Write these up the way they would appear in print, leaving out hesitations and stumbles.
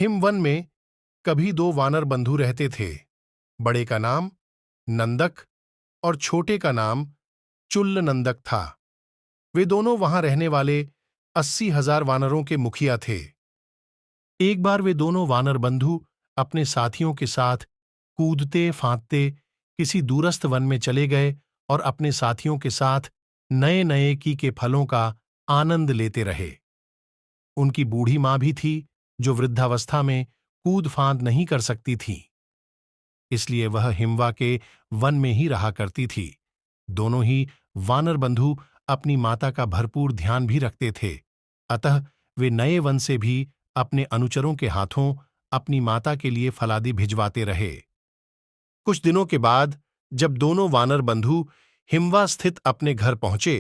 हिमवन में कभी दो वानर बंधु रहते थे। बड़े का नाम नंदक और छोटे का नाम चुल्ल नंदक था। वे दोनों वहां रहने वाले 80,000 वानरों के मुखिया थे। एक बार वे दोनों वानर बंधु अपने साथियों के साथ कूदते फांदते किसी दूरस्थ वन में चले गए और अपने साथियों के साथ नए नए की के फलों का आनंद लेते रहे। उनकी बूढ़ी मां भी थी, जो वृद्धावस्था में कूद फांद नहीं कर सकती थी, इसलिए वह हिमवा के वन में ही रहा करती थी। दोनों ही वानर बंधु अपनी माता का भरपूर ध्यान भी रखते थे, अतः वे नए वन से भी अपने अनुचरों के हाथों अपनी माता के लिए फलादि भिजवाते रहे। कुछ दिनों के बाद जब दोनों वानर बंधु हिमवा स्थित अपने घर पहुंचे,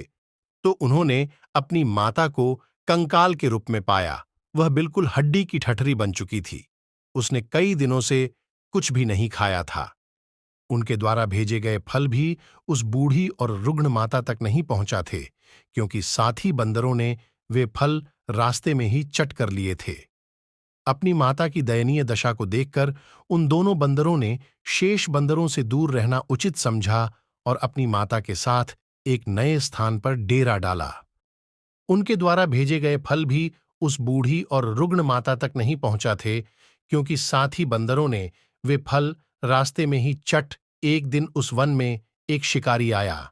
तो उन्होंने अपनी माता को कंकाल के रूप में पाया। वह बिल्कुल हड्डी की ठठरी बन चुकी थी। उसने कई दिनों से कुछ भी नहीं खाया था। उनके द्वारा भेजे गए फल भी उस बूढ़ी और रुग्ण माता तक नहीं पहुंचा थे, क्योंकि साथी बंदरों ने वे फल रास्ते में ही चट कर लिए थे। अपनी माता की दयनीय दशा को देखकर उन दोनों बंदरों ने शेष बंदरों से दूर रहना उचित समझा और अपनी माता के साथ एक नए स्थान पर डेरा डाला। उनके द्वारा भेजे गए फल भी उस बूढ़ी और रुग्ण माता तक नहीं पहुंचा थे, क्योंकि साथी बंदरों ने वे फल रास्ते में ही चट। एक दिन उस वन में एक शिकारी आया।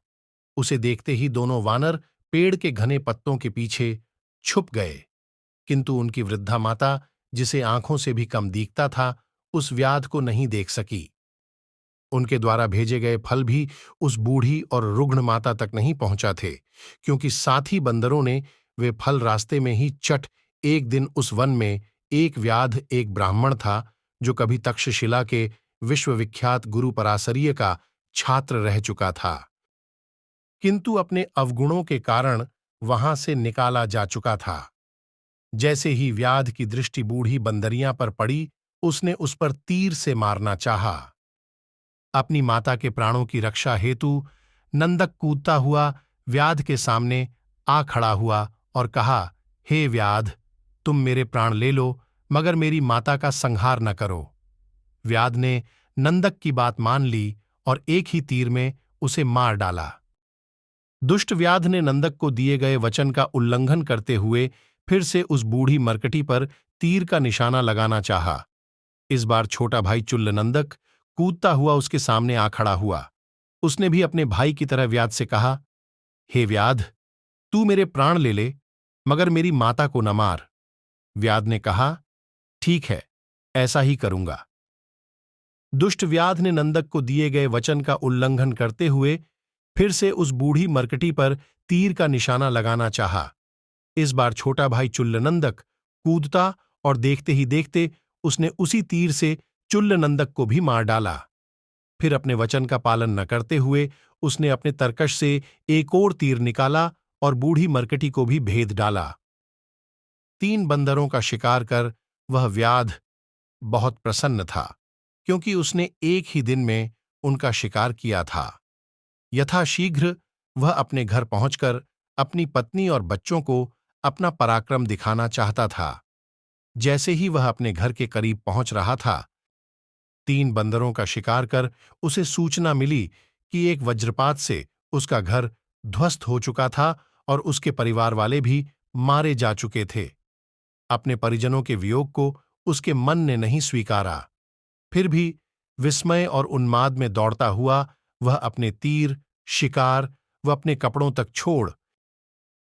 उसे देखते ही दोनों वानर पेड़ के घने पत्तों के पीछे छुप गए, किंतु उनकी वृद्धा माता, जिसे आंखों से भी कम दिखता था, उस व्याध को नहीं देख सकी। उनके द्वारा भेजे गए फल भी उस बूढ़ी और रुग्ण माता तक नहीं पहुंचा थे, क्योंकि साथी बंदरों ने वे फल रास्ते में ही चट। एक दिन उस वन में एक व्याध एक ब्राह्मण था, जो कभी तक्षशिला के विश्वविख्यात गुरु पराशरीय का छात्र रह चुका था, किंतु अपने अवगुणों के कारण वहां से निकाला जा चुका था। जैसे ही व्याध की दृष्टि बूढ़ी बंदरियां पर पड़ी, उसने उस पर तीर से मारना चाहा। अपनी माता के प्राणों की रक्षा हेतु नंदक कूदता हुआ व्याध के सामने आ खड़ा हुआ और कहा, हे व्याध, तुम मेरे प्राण ले लो, मगर मेरी माता का संहार न करो। व्याध ने नंदक की बात मान ली और एक ही तीर में उसे मार डाला। दुष्ट व्याध ने नंदक को दिए गए वचन का उल्लंघन करते हुए फिर से उस बूढ़ी मरकटी पर तीर का निशाना लगाना चाहा। इस बार छोटा भाई चुल्ल नंदक कूदता हुआ उसके सामने आ खड़ा हुआ। उसने भी अपने भाई की तरह व्याध से कहा, हे व्याध, तू मेरे प्राण ले ले, मगर मेरी माता को न मार। व्याध ने कहा, ठीक है, ऐसा ही करूंगा। दुष्ट व्याध ने नंदक को दिए गए वचन का उल्लंघन करते हुए फिर से उस बूढ़ी मरकटी पर तीर का निशाना लगाना चाहा। इस बार छोटा भाई चुल्ल नंदक कूदता और देखते ही देखते उसने उसी तीर से चुल्ल नंदक को भी मार डाला। फिर अपने वचन का पालन न करते हुए उसने अपने तरकश से एक और तीर निकाला और बूढ़ी मरकटी को भी भेद डाला। 3 बंदरों का शिकार कर वह व्याध बहुत प्रसन्न था, क्योंकि उसने एक ही दिन में उनका शिकार किया था। यथाशीघ्र वह अपने घर पहुंचकर अपनी पत्नी और बच्चों को अपना पराक्रम दिखाना चाहता था। जैसे ही वह अपने घर के करीब पहुंच रहा था, 3 बंदरों का शिकार कर उसे सूचना मिली कि एक वज्रपात से उसका घर ध्वस्त हो चुका था और उसके परिवार वाले भी मारे जा चुके थे। अपने परिजनों के वियोग को उसके मन ने नहीं स्वीकारा। फिर भी विस्मय और उन्माद में दौड़ता हुआ वह अपने तीर, शिकार व अपने कपड़ों तक छोड़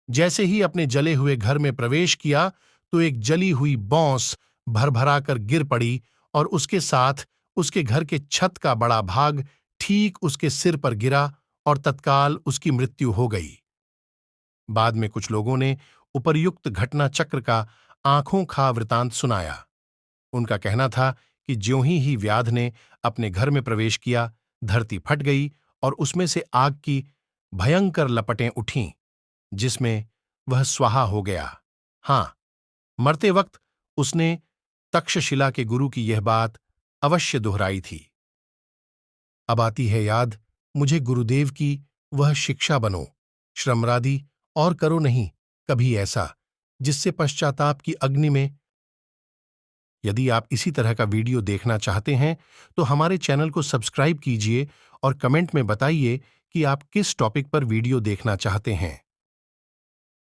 जैसे ही अपने जले हुए घर में प्रवेश किया, तो एक जली हुई बौंस भरभराकर गिर पड़ी और उसके साथ उसके घर के छत का बड़ा भाग ठीक उसके सिर पर गिरा और तत्काल उसकी मृत्यु हो गई। बाद में कुछ लोगों ने उपर्युक्त घटना चक्र का आंखों खा वृतांत सुनाया। उनका कहना था कि ज्यों ही व्याध ने अपने घर में प्रवेश किया, धरती फट गई और उसमें से आग की भयंकर लपटें उठीं, जिसमें वह स्वाहा हो गया। हां, मरते वक्त उसने तक्षशिला के गुरु की यह बात अवश्य दोहराई थी। अब आती है याद मुझे गुरुदेव की वह शिक्षा, बनो श्रमरादि और करो नहीं कभी ऐसा, जिससे पश्चाताप की अग्नि में यदि आप इसी तरह का वीडियो देखना चाहते हैं तो हमारे चैनल को सब्सक्राइब कीजिए और कमेंट में बताइए कि आप किस टॉपिक पर वीडियो देखना चाहते हैं।